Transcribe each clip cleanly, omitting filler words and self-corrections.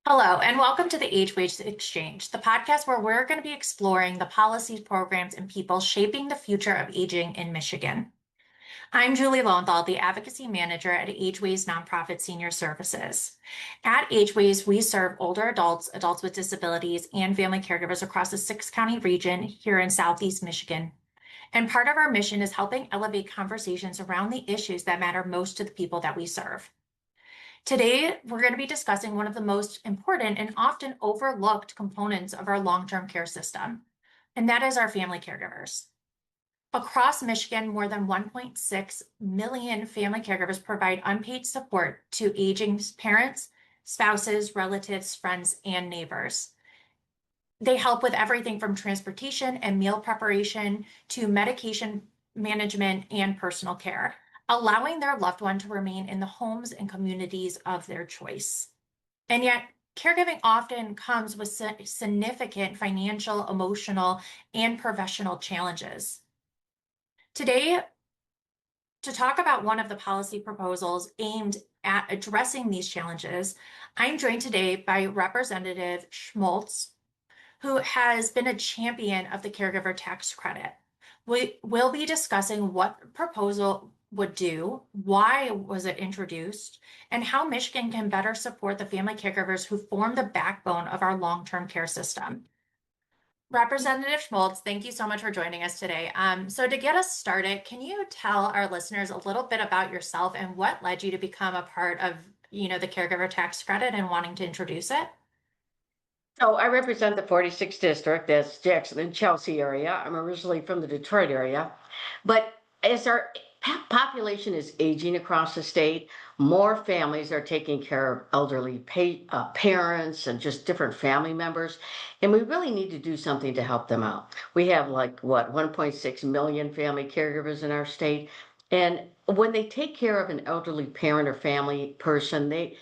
Hello, and welcome to the Age Wage Exchange, the podcast where we're going to be exploring the policies, programs, and people shaping the future of aging in Michigan. I'm Julie Lowenthal, the Advocacy Manager at AgeWay's Nonprofit Senior Services. At AgeWay's, we serve older adults, adults with disabilities, and family caregivers across the six-county region here in Southeast Michigan. And part of our mission is helping elevate conversations around the issues that matter most to the people that we serve. Today, we're going to be discussing one of the most important and often overlooked components of our long-term care system, and that is our family caregivers. Across Michigan, more than 1.6 million family caregivers provide unpaid support to aging parents, spouses, relatives, friends, and neighbors. They help with everything from transportation and meal preparation to medication management and personal care, allowing their loved one to remain in the homes and communities of their choice. And yet, caregiving often comes with significant financial, emotional, and professional challenges. Today, to talk about one of the policy proposals aimed at addressing these challenges, I'm joined today by Representative Schmaltz, who has been a champion of the caregiver tax credit. We will be discussing what the proposal would do, why was it introduced, and how Michigan can better support the family caregivers who form the backbone of our long-term care system. Representative Schmaltz, thank you so much for joining us today. So to get us started, can you tell our listeners a little bit about yourself and what led you to become a part of, the caregiver tax credit and wanting to introduce it? So I represent the 46th district, that's Jackson and Chelsea area. I'm originally from the Detroit area. But as our population is aging across the state, more families are taking care of elderly parents and just different family members. And we really need to do something to help them out. We have like, what, 1.6 million family caregivers in our state. And when they take care of an elderly parent or family person, it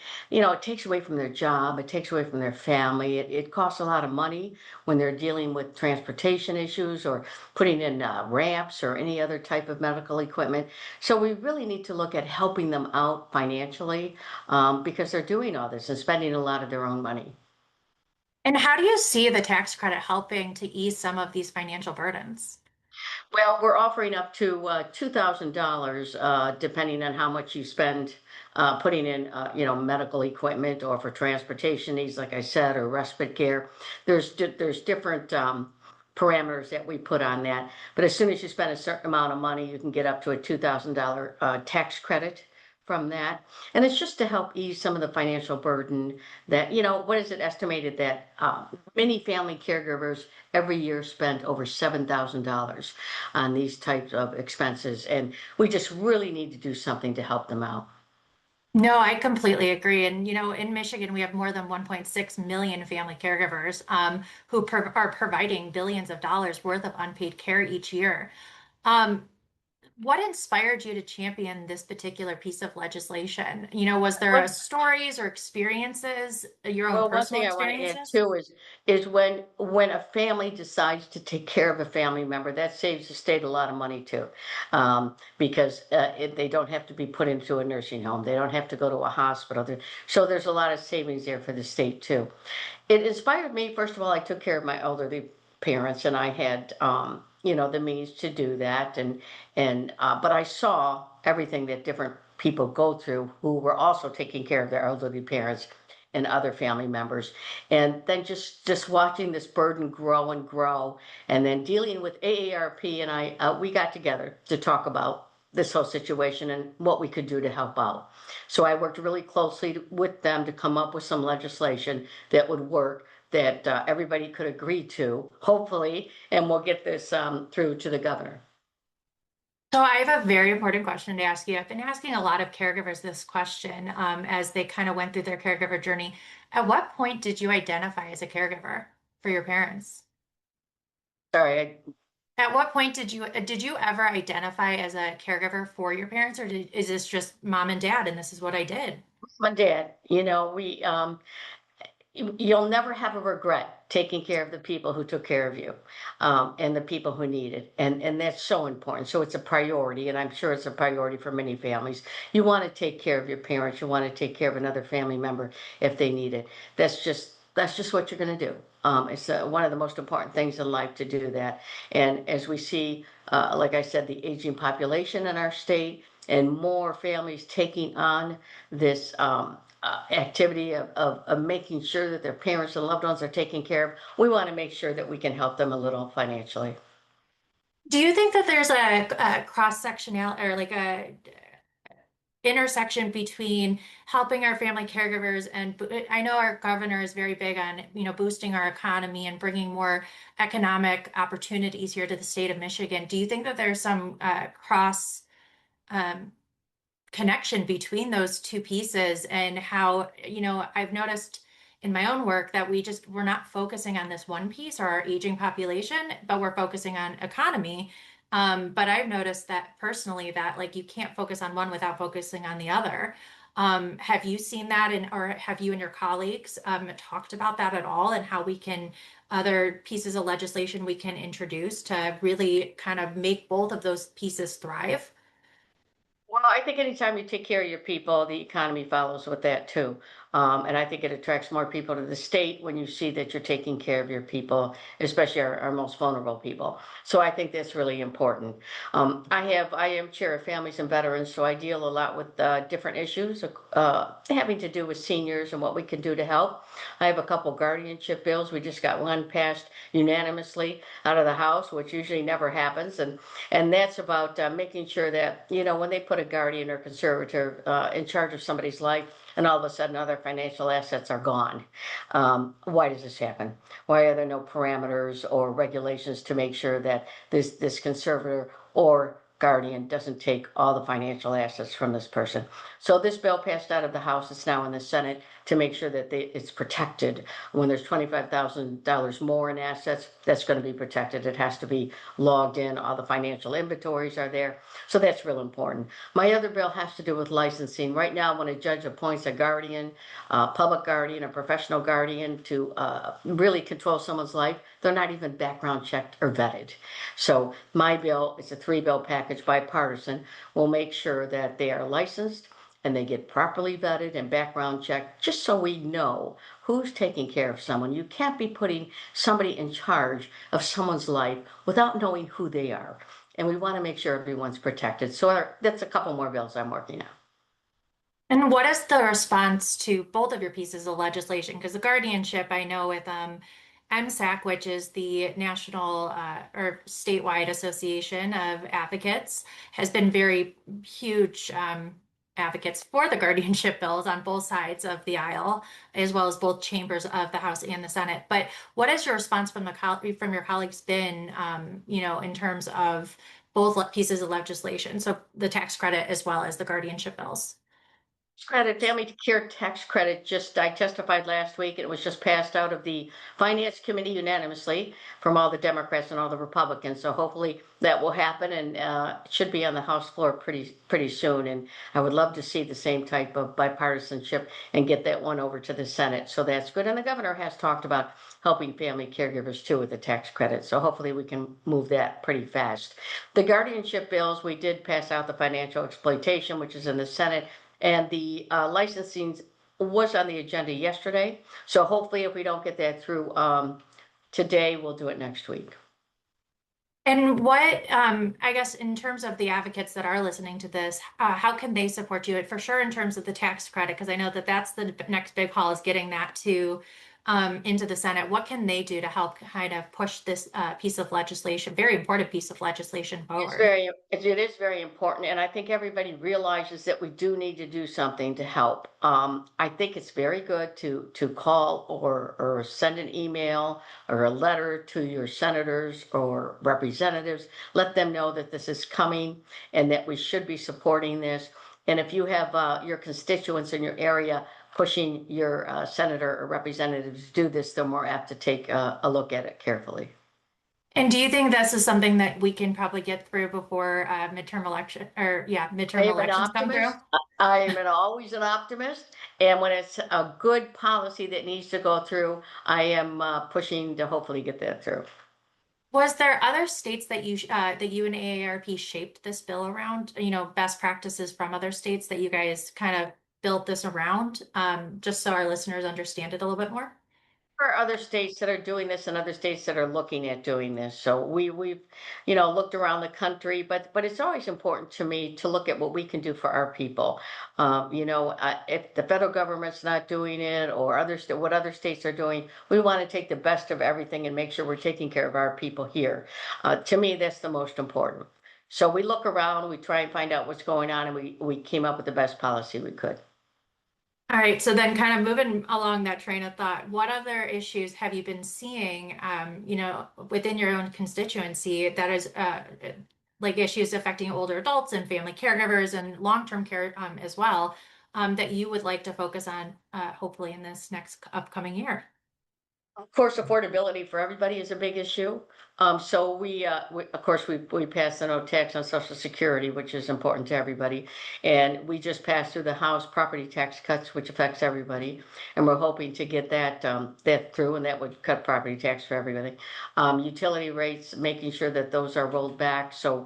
takes away from their job, it takes away from their family. It costs a lot of money when they're dealing with transportation issues or putting in ramps or any other type of medical equipment. So we really need to look at helping them out financially because they're doing all this and spending a lot of their own money. And how do you see the tax credit helping to ease some of these financial burdens? Well, we're offering up to $2,000, depending on how much you spend putting in, medical equipment or for transportation needs, like I said, or respite care. There's different parameters that we put on that. But as soon as you spend a certain amount of money, you can get up to a $2,000 tax credit from that. And it's just to help ease some of the financial burden that, what is it estimated that many family caregivers every year spend over $7,000 on these types of expenses. And we just really need to do something to help them out. No, I completely agree. And, in Michigan, we have more than 1.6 million family caregivers who are providing billions of dollars worth of unpaid care each year. Um, what inspired you to champion this particular piece of legislation? Was there stories or experiences, your own Well, one personal thing I want to add experiences? too is when a family decides to take care of a family member, that saves the state a lot of money too, because they don't have to be put into a nursing home, they don't have to go to a hospital. So there's a lot of savings there for the state too. It inspired me. First of all, I took care of my elderly parents, and I had the means to do that, and but I saw everything that different people go through who were also taking care of their elderly parents and other family members, and then just watching this burden grow and grow, and then dealing with AARP and I, we got together to talk about this whole situation and what we could do to help out. So I worked really closely with them to come up with some legislation that would work, that everybody could agree to, hopefully, and we'll get this through to the governor. So I have a very important question to ask you. I've been asking a lot of caregivers this question as they kind of went through their caregiver journey. At what point did you identify as a caregiver for your parents? Sorry, I At what point did you ever identify as a caregiver for your parents, or is this just mom and dad and this is what I did? my dad, we you'll never have a regret taking care of the people who took care of you, and the people who need it. And that's so important. So it's a priority, and I'm sure it's a priority for many families. You want to take care of your parents. You want to take care of another family member if they need it. That's just what you're going to do. It's one of the most important things in life to do that. And as we see, like I said, the aging population in our state and more families taking on this activity of making sure that their parents and loved ones are taken care of, we want to make sure that we can help them a little financially. Do you think that there's a cross-sectional or like a intersection between helping our family caregivers and I know our governor is very big on, boosting our economy and bringing more economic opportunities here to the state of Michigan. Do you think that there's some cross um, connection between those two pieces and how, I've noticed in my own work that we're not focusing on this one piece or our aging population, but we're focusing on economy. But I've noticed that personally that like you can't focus on one without focusing on the other. Have you seen that or have you and your colleagues talked about that at all and how we can other pieces of legislation we can introduce to really kind of make both of those pieces thrive? Well, I think anytime you take care of your people, the economy follows with that too. And I think it attracts more people to the state when you see that you're taking care of your people, especially our most vulnerable people. So I think that's really important. I am chair of families and veterans, so I deal a lot with different issues having to do with seniors and what we can do to help. I have a couple guardianship bills. We just got one passed unanimously out of the House, which usually never happens, and that's about making sure that, when they put a guardian or conservator in charge of somebody's life, and all of a sudden other financial assets are gone. Why does this happen? Why are there no parameters or regulations to make sure that this conservator or guardian doesn't take all the financial assets from this person? So this bill passed out of the House. It's now in the Senate to make sure that it's protected. When there's $25,000 more in assets, that's going to be protected. It has to be logged in. All the financial inventories are there. So that's real important. My other bill has to do with licensing. Right now, when a judge appoints a guardian, a public guardian, a professional guardian to really control someone's life, they're not even background checked or vetted. So my bill, it's a 3 bill package, bipartisan, will make sure that they are licensed and they get properly vetted and background checked, just so we know who's taking care of someone. You can't be putting somebody in charge of someone's life without knowing who they are. And we want to make sure everyone's protected. So that's a couple more bills I'm working on. And what is the response to both of your pieces of legislation? Because the guardianship, I know with MSAC, which is the National or Statewide Association of Advocates, has been very huge advocates for the guardianship bills on both sides of the aisle, as well as both chambers of the House and the Senate. But what has your response from from your colleagues been, in terms of both pieces of legislation, so the tax credit as well as the guardianship bills? Credit, family care tax credit, I testified last week, and it was just passed out of the Finance Committee unanimously from all the Democrats and all the Republicans. So hopefully that will happen, and it should be on the House floor pretty soon. And I would love to see the same type of bipartisanship and get that one over to the Senate. So that's good. And the governor has talked about helping family caregivers too with the tax credit. So hopefully we can move that pretty fast. The guardianship bills, we did pass out the financial exploitation, which is in the Senate, and the licensing was on the agenda yesterday. So hopefully if we don't get that through today, we'll do it next week. And what, I guess, in terms of the advocates that are listening to this, how can they support you? For sure, in terms of the tax credit, because I know that that's the next big haul is getting that to into the Senate. What can they do to help kind of push this piece of legislation, very important piece of legislation forward? It is very important, and I think everybody realizes that we do need to do something to help. I think it's very good to call or send an email or a letter to your senators or representatives. Let them know that this is coming and that we should be supporting this. And if you have your constituents in your area pushing your senator or representatives to do this, they're more apt to take a look at it carefully. And do you think this is something that we can probably get through before midterm election or yeah, I midterm am an elections come through? optimist. I am always an optimist, and when it's a good policy that needs to go through, I am pushing to hopefully get that through. Was there other states that you and AARP shaped this bill around? Best practices from other states that you guys kind of built this around, just so our listeners understand it a little bit more? There are other states that are doing this and other states that are looking at doing this. So we've, looked around the country, but it's always important to me to look at what we can do for our people. If the federal government's not doing it or what other states are doing, we want to take the best of everything and make sure we're taking care of our people here. To me, that's the most important. So we look around, we try and find out what's going on, and we came up with the best policy we could. All right, so then kind of moving along that train of thought, what other issues have you been seeing, within your own constituency that is like issues affecting older adults and family caregivers and long-term care as well, that you would like to focus on hopefully in this next upcoming year? Of course, affordability for everybody is a big issue. So of course, we passed the no tax on Social Security, which is important to everybody. And we just passed through the House property tax cuts, which affects everybody. And we're hoping to get that through, and that would cut property tax for everybody. Utility rates, making sure that those are rolled back, so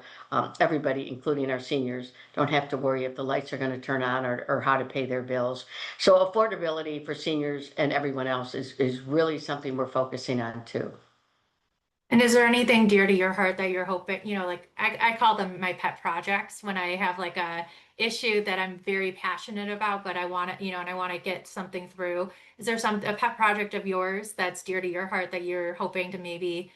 everybody, including our seniors, don't have to worry if the lights are going to turn on or how to pay their bills. So affordability for seniors and everyone else is really something we're focusing on too. And is there anything dear to your heart that you're hoping, like I call them my pet projects when I have like a issue that I'm very passionate about, but I want to, and I want to get something through. Is there a pet project of yours that's dear to your heart that you're hoping to maybe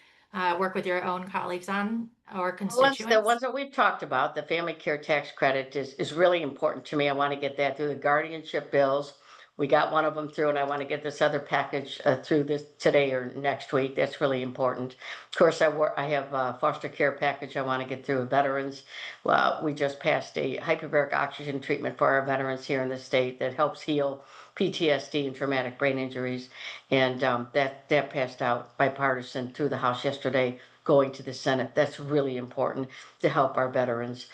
work with your own colleagues on or The constituents? ones that we've talked about, the family care tax credit is really important to me. I want to get that through the guardianship bills. We got one of them through, and I want to get this other package through this today or next week. That's really important. Of course, I have a foster care package I want to get through with veterans. We just passed a hyperbaric oxygen treatment for our veterans here in the state that helps heal PTSD and traumatic brain injuries, and that passed out bipartisan through the House yesterday, going to the Senate. That's really important to help our veterans.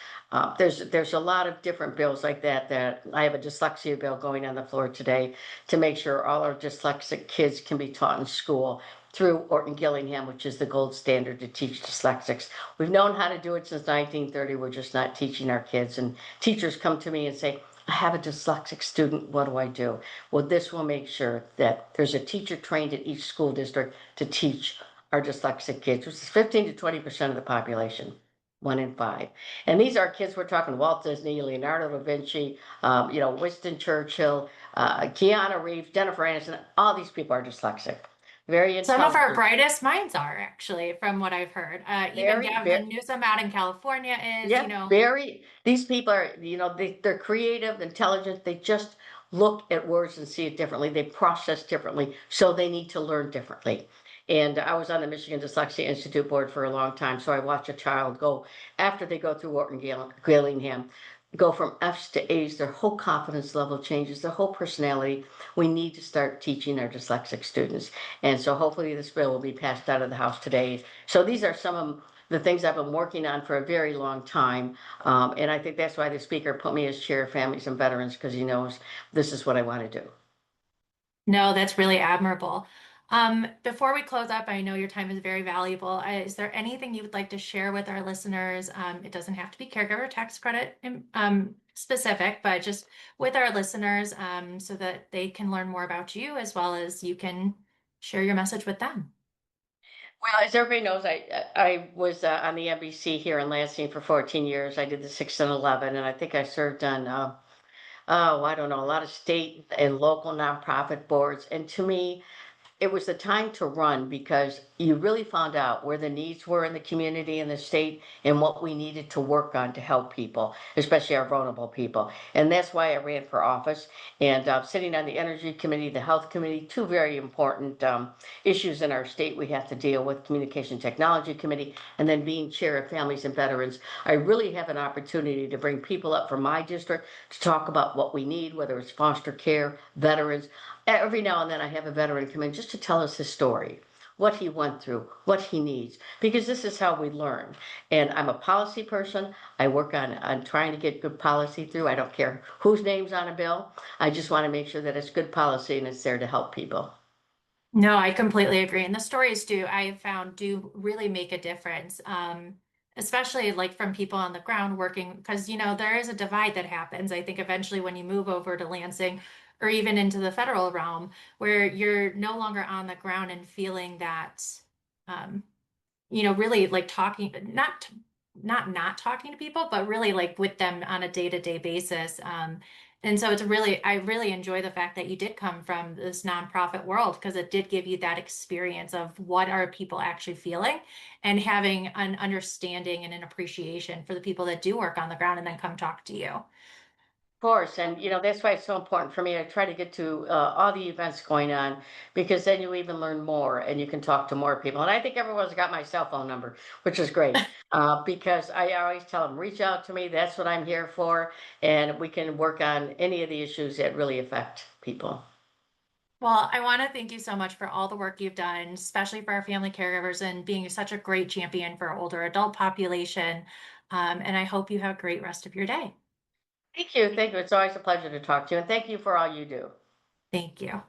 There's a lot of different bills like that I have a dyslexia bill going on the floor today to make sure all our dyslexic kids can be taught in school through Orton Gillingham, which is the gold standard to teach dyslexics. We've known how to do it since 1930. We're just not teaching our kids. And teachers come to me and say, I have a dyslexic student. What do I do? Well, this will make sure that there's a teacher trained at each school district to teach our dyslexic kids, which is 15 to 20% of the population, 1 in 5. And these are kids, we're talking Walt Disney, Leonardo da Vinci, Winston Churchill, Keanu Reeves, Jennifer Aniston. All these people are dyslexic, very Some of our intelligent, brightest minds are actually, from what I've heard. Even very, very, Gavin Newsom out in California is, yeah, very. These people are, they're creative, intelligent. They just look at words and see it differently. They process differently, so they need to learn differently. And I was on the Michigan Dyslexia Institute board for a long time, so I watch a child go after they go through Wharton Gillingham, go from F's to A's. Their whole confidence level changes, their whole personality. We need to start teaching our dyslexic students, and so hopefully this bill will be passed out of the House today. So these are some of the things I've been working on for a very long time. And I think that's why the speaker put me as chair of families and veterans, because he knows this is what I want to do. No, that's really admirable. Before we close up, I know your time is very valuable. Is there anything you would like to share with our listeners? It doesn't have to be caregiver tax credit specific, but just with our listeners, so that they can learn more about you as well as you can share your message with them. Well, as everybody knows, I was on the NBC here in Lansing for 14 years. I did the 6 and 11, and I think I served on, oh, I don't know, a lot of state and local nonprofit boards. And to me, it was the time to run because you really found out where the needs were in the community and the state and what we needed to work on to help people, especially our vulnerable people. And that's why I ran for office. And sitting on the Energy Committee, the Health Committee, two very important issues in our state we have to deal with, Communication Technology Committee, and then being chair of Families and Veterans. I really have an opportunity to bring people up from my district to talk about what we need, whether it's foster care, veterans. Every now and then I have a veteran come in just to tell us his story. what he went through, what he needs, because this is how we learn. And I'm a policy person. I work on trying to get good policy through. I don't care whose name's on a bill. I just want to make sure that it's good policy and it's there to help people. No, I completely agree. And the stories I have found do really make a difference. Especially like from people on the ground working, because there is a divide that happens. I think eventually when you move over to Lansing or even into the federal realm, where you're no longer on the ground and feeling that um, really like talking, not talking to people, but really like with them on a day-to-day basis. And so I really enjoy the fact that you did come from this nonprofit world because it did give you that experience of what are people actually feeling and having an understanding and an appreciation for the people that do work on the ground and then come talk to you. Course, and that's why it's so important for me to try to get to all the events going on, because then you even learn more and you can talk to more people. And I think everyone's got my cell phone number, which is great, because I always tell them, reach out to me. That's what I'm here for, and we can work on any of the issues that really affect people. Well, I want to thank you so much for all the work you've done, especially for our family caregivers and being such a great champion for our older adult population. And I hope you have a great rest of your day. Thank you. Thank you. It's always a pleasure to talk to you, and thank you for all you do. Thank you.